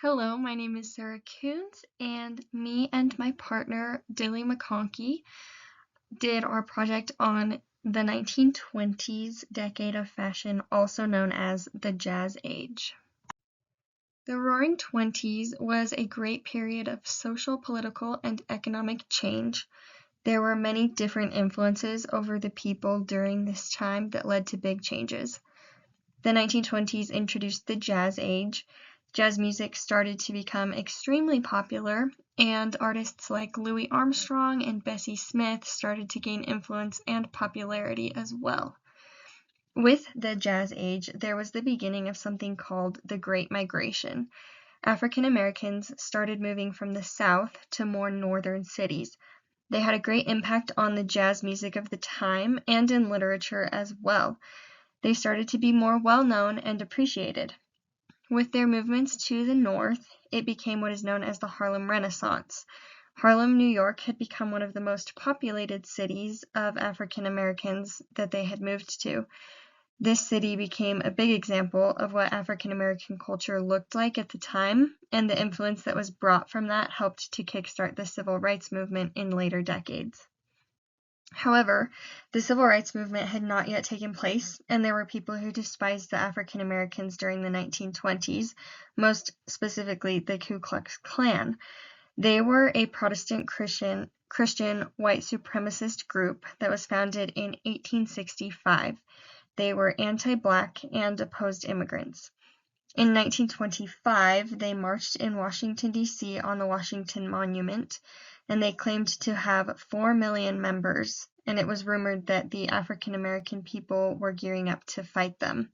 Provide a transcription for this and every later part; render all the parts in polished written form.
Hello, my name is Sarah Coons, and me and my partner, Dilly McConkey, did our project on the 1920s decade of fashion, also known as the Jazz Age. The Roaring Twenties was a great period of social, political, and economic change. There were many different influences over the people during this time that led to big changes. The 1920s introduced the Jazz Age. Jazz music started to become extremely popular, and artists like Louis Armstrong and Bessie Smith started to gain influence and popularity as well. With the Jazz Age, there was the beginning of something called the Great Migration. African Americans started moving from the South to more northern cities. They had a great impact on the jazz music of the time and in literature as well. They started to be more well-known and appreciated. With their movements to the north, it became what is known as the Harlem Renaissance. Harlem, New York had become one of the most populated cities of African Americans that they had moved to. This city became a big example of what African American culture looked like at the time, and the influence that was brought from that helped to kickstart the civil rights movement in later decades. However, the civil rights movement had not yet taken place, and there were people who despised the African Americans during the 1920s, most specifically the Ku Klux Klan. They were a Protestant Christian white supremacist group that was founded in 1865. They were anti-Black and opposed immigrants. In 1925, they marched in Washington, D.C. on the Washington Monument, and they claimed to have 4 million members, and it was rumored that the African American people were gearing up to fight them.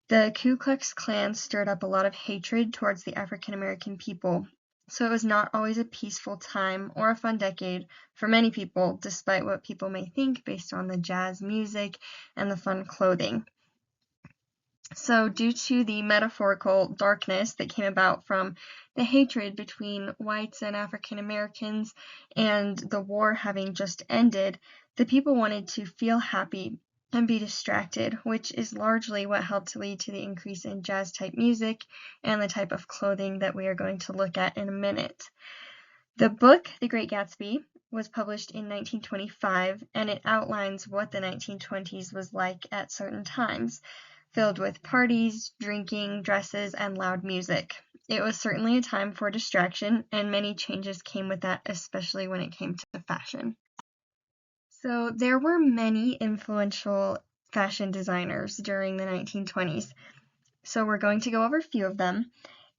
The Ku Klux Klan stirred up a lot of hatred towards the African American people, so it was not always a peaceful time or a fun decade for many people, despite what people may think based on the jazz music and the fun clothing. So due to the metaphorical darkness that came about from the hatred between whites and African Americans and the war having just ended, the people wanted to feel happy and be distracted, which is largely what helped to lead to the increase in jazz type music and the type of clothing that we are going to look at in a minute. The book, The Great Gatsby, was published in 1925, and it outlines what the 1920s was like at certain times, filled with parties, drinking, dresses, and loud music. It was certainly a time for distraction, and many changes came with that, especially when it came to fashion. So there were many influential fashion designers during the 1920s. So we're going to go over a few of them.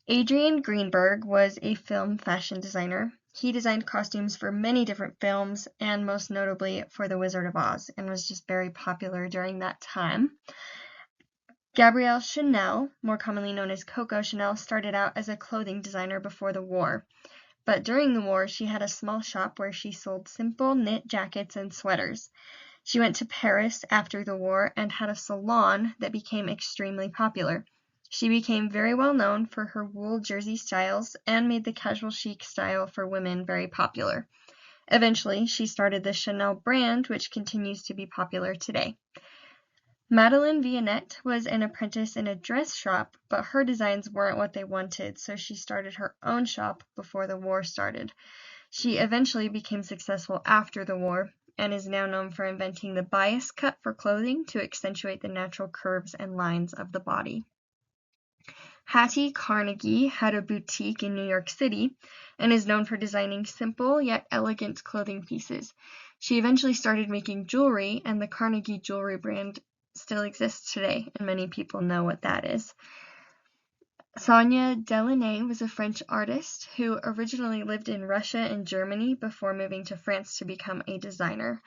Adrian Greenberg was a film fashion designer. He designed costumes for many different films, and most notably for The Wizard of Oz, and was just very popular during that time. Gabrielle Chanel, more commonly known as Coco Chanel, started out as a clothing designer before the war. But during the war, she had a small shop where she sold simple knit jackets and sweaters. She went to Paris after the war and had a salon that became extremely popular. She became very well known for her wool jersey styles and made the casual chic style for women very popular. Eventually, she started the Chanel brand, which continues to be popular today. Madeleine Vionnet was an apprentice in a dress shop, but her designs weren't what they wanted, so she started her own shop before the war started. She eventually became successful after the war and is now known for inventing the bias cut for clothing to accentuate the natural curves and lines of the body. Hattie Carnegie had a boutique in New York City and is known for designing simple yet elegant clothing pieces. She eventually started making jewelry, and the Carnegie jewelry brand still exists today, and many people know what that is. Sonia Delaunay was a French artist who originally lived in Russia and Germany before moving to France to become a designer.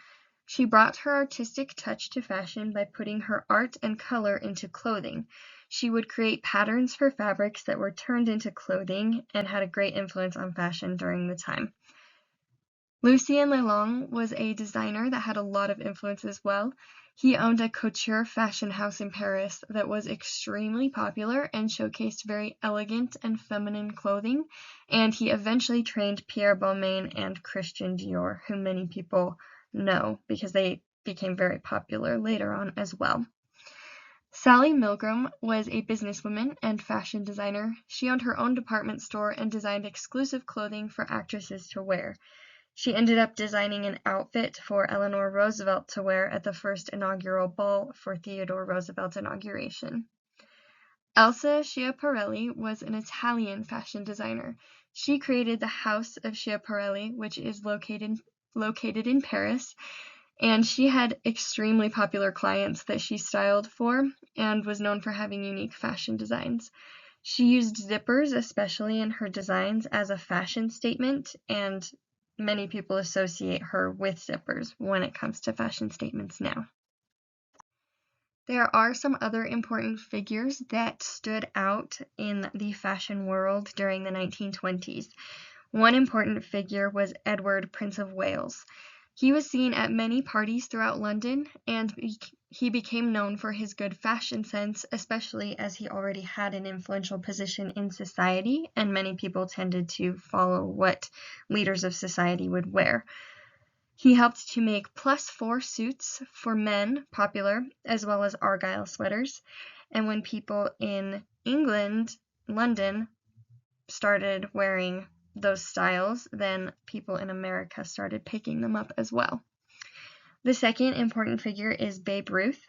She brought her artistic touch to fashion by putting her art and color into clothing. She would create patterns for fabrics that were turned into clothing and had a great influence on fashion during the time. Lucien Lelong was a designer that had a lot of influence as well. He owned a couture fashion house in Paris that was extremely popular and showcased very elegant and feminine clothing, and he eventually trained Pierre Balmain and Christian Dior, who many people know because they became very popular later on as well. Sally Milgram was a businesswoman and fashion designer. She owned her own department store and designed exclusive clothing for actresses to wear. She ended up designing an outfit for Eleanor Roosevelt to wear at the first inaugural ball for Theodore Roosevelt's inauguration. Elsa Schiaparelli was an Italian fashion designer. She created the House of Schiaparelli, which is located in Paris, and she had extremely popular clients that she styled for and was known for having unique fashion designs. She used zippers, especially in her designs, as a fashion statement, and many people associate her with zippers when it comes to fashion statements now. There are some other important figures that stood out in the fashion world during the 1920s. One important figure was Edward, Prince of Wales. He was seen at many parties throughout London, and he became known for his good fashion sense, especially as he already had an influential position in society, and many people tended to follow what leaders of society would wear. He helped to make +4 suits for men popular, as well as Argyle sweaters. And when people in England, London, started wearing those styles, then people in America started picking them up as well. The second important figure is Babe Ruth.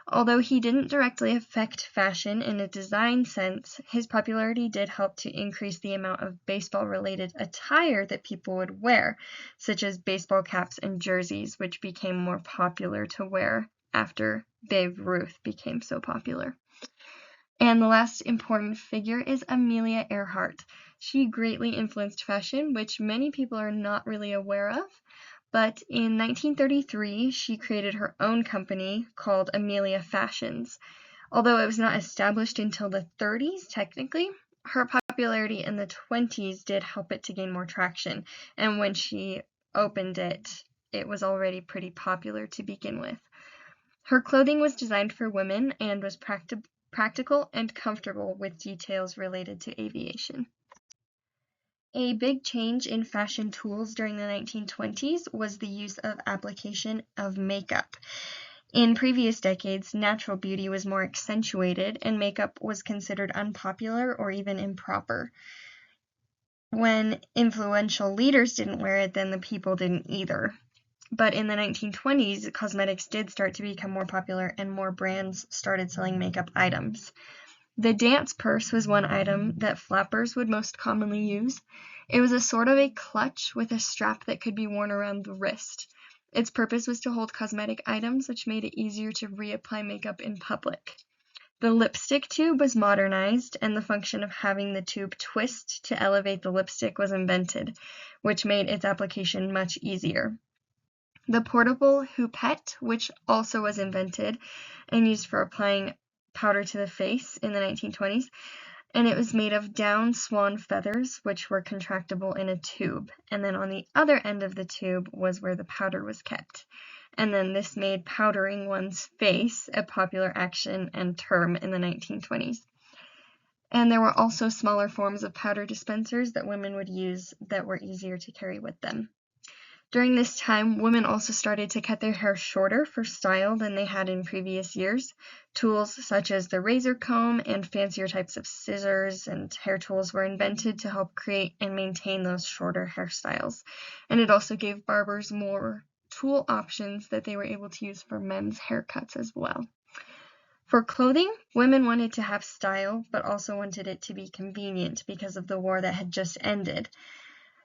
Although he didn't directly affect fashion in a design sense, his popularity did help to increase the amount of baseball-related attire that people would wear, such as baseball caps and jerseys, which became more popular to wear after Babe Ruth became so popular. And the last important figure is Amelia Earhart. She greatly influenced fashion, which many people are not really aware of. But in 1933, she created her own company called Amelia Fashions. Although it was not established until the 30s, technically, her popularity in the 20s did help it to gain more traction. And when she opened it, it was already pretty popular to begin with. Her clothing was designed for women and was practical and comfortable with details related to aviation. A big change in fashion tools during the 1920s was the use of application of makeup. In previous decades, natural beauty was more accentuated, and makeup was considered unpopular or even improper. When influential leaders didn't wear it, then the people didn't either. But in the 1920s, cosmetics did start to become more popular, and more brands started selling makeup items. The dance purse was one item that flappers would most commonly use. It was a sort of a clutch with a strap that could be worn around the wrist. Its purpose was to hold cosmetic items, which made it easier to reapply makeup in public. The lipstick tube was modernized, and the function of having the tube twist to elevate the lipstick was invented, which made its application much easier. The portable hoopette, which also was invented and used for applying powder to the face in the 1920s, and it was made of down swan feathers, which were contractible in a tube, and then on the other end of the tube was where the powder was kept. And then this made powdering one's face a popular action and term in the 1920s. And there were also smaller forms of powder dispensers that women would use that were easier to carry with them. During this time, women also started to cut their hair shorter for style than they had in previous years. Tools such as the razor comb and fancier types of scissors and hair tools were invented to help create and maintain those shorter hairstyles. And it also gave barbers more tool options that they were able to use for men's haircuts as well. For clothing, women wanted to have style, but also wanted it to be convenient because of the war that had just ended.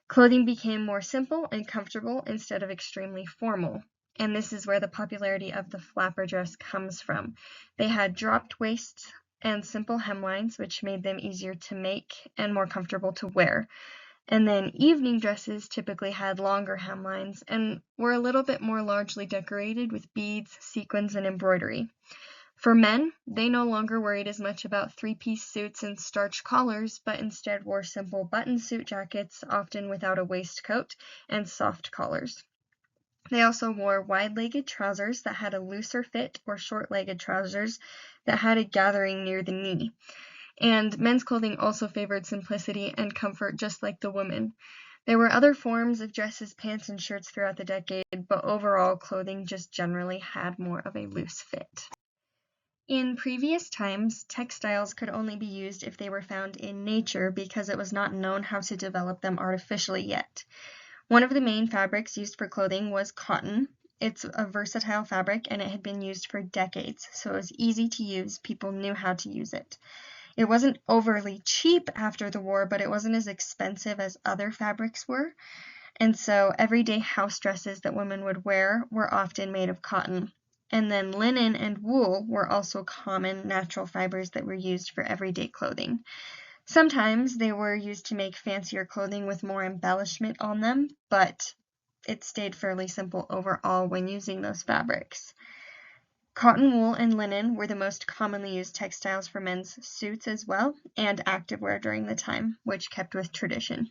Clothing became more simple and comfortable instead of extremely formal, and this is where the popularity of the flapper dress comes from. They had dropped waists and simple hemlines, which made them easier to make and more comfortable to wear. And then evening dresses typically had longer hemlines and were a little bit more largely decorated with beads, sequins, and embroidery. For men, they no longer worried as much about three-piece suits and starched collars, but instead wore simple button suit jackets, often without a waistcoat, and soft collars. They also wore wide-legged trousers that had a looser fit, or short-legged trousers that had a gathering near the knee. And men's clothing also favored simplicity and comfort, just like the women. There were other forms of dresses, pants, and shirts throughout the decade, but overall, clothing just generally had more of a loose fit. In previous times, textiles could only be used if they were found in nature because it was not known how to develop them artificially yet. One of the main fabrics used for clothing was cotton. It's a versatile fabric and it had been used for decades, so it was easy to use. People knew how to use it. It wasn't overly cheap after the war, but it wasn't as expensive as other fabrics were. And so everyday house dresses that women would wear were often made of cotton. And then linen and wool were also common natural fibers that were used for everyday clothing. Sometimes they were used to make fancier clothing with more embellishment on them, but it stayed fairly simple overall when using those fabrics. Cotton, wool, and linen were the most commonly used textiles for men's suits as well, and activewear during the time, which kept with tradition.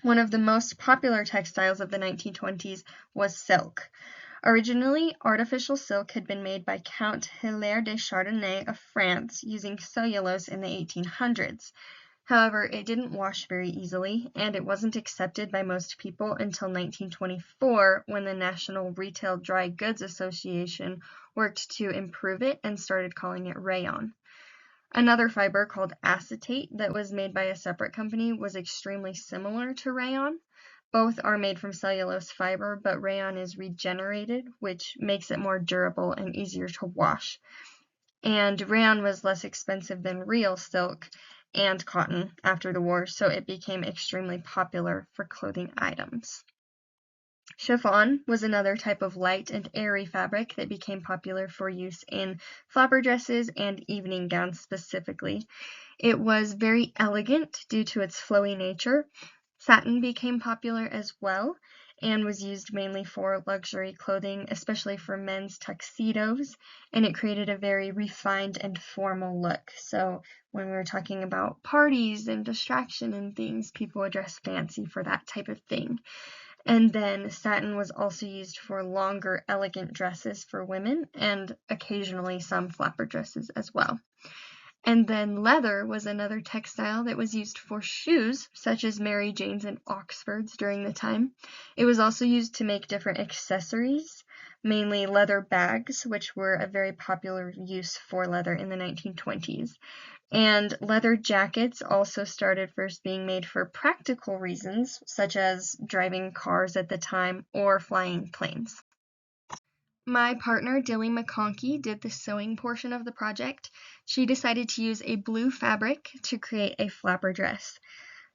One of the most popular textiles of the 1920s was silk. Originally, artificial silk had been made by Count Hilaire de Chardonnay of France using cellulose in the 1800s. However, it didn't wash very easily, and it wasn't accepted by most people until 1924 when the National Retail Dry Goods Association worked to improve it and started calling it rayon. Another fiber called acetate that was made by a separate company was extremely similar to rayon. Both are made from cellulose fiber, but rayon is regenerated, which makes it more durable and easier to wash. And rayon was less expensive than real silk and cotton after the war, so it became extremely popular for clothing items. Chiffon was another type of light and airy fabric that became popular for use in flapper dresses and evening gowns specifically. It was very elegant due to its flowy nature. Satin became popular as well and was used mainly for luxury clothing, especially for men's tuxedos, and it created a very refined and formal look. So when we were talking about parties and distraction and things, people would dress fancy for that type of thing. And then satin was also used for longer, elegant dresses for women, and occasionally some flapper dresses as well. And then leather was another textile that was used for shoes, such as Mary Jane's and Oxford's during the time. It was also used to make different accessories, mainly leather bags, which were a very popular use for leather in the 1920s. And leather jackets also started first being made for practical reasons, such as driving cars at the time or flying planes. My partner, Dilly McConkey, did the sewing portion of the project. She decided to use a blue fabric to create a flapper dress.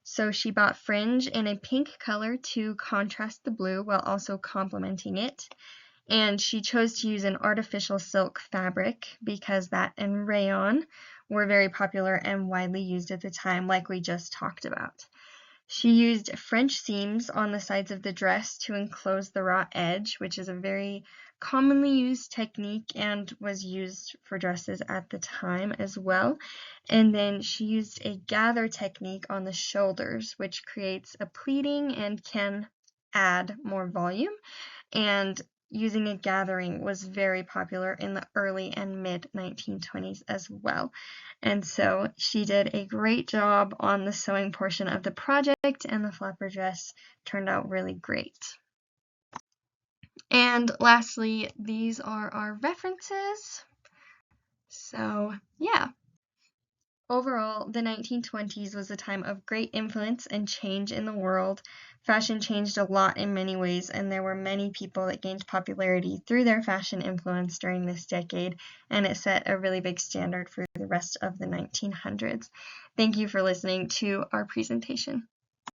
So she bought fringe in a pink color to contrast the blue while also complementing it. And she chose to use an artificial silk fabric because that and rayon were very popular and widely used at the time, like we just talked about. She used French seams on the sides of the dress to enclose the raw edge, which is a very commonly used technique and was used for dresses at the time as well. And then she used a gather technique on the shoulders, which creates a pleating and can add more volume. And using a gathering was very popular in the early and mid 1920s as well. And so she did a great job on the sewing portion of the project, and the flapper dress turned out really great. And lastly, these are our references. So yeah. Overall, the 1920s was a time of great influence and change in the world. Fashion changed a lot in many ways, and there were many people that gained popularity through their fashion influence during this decade, and it set a really big standard for the rest of the 1900s. Thank you for listening to our presentation.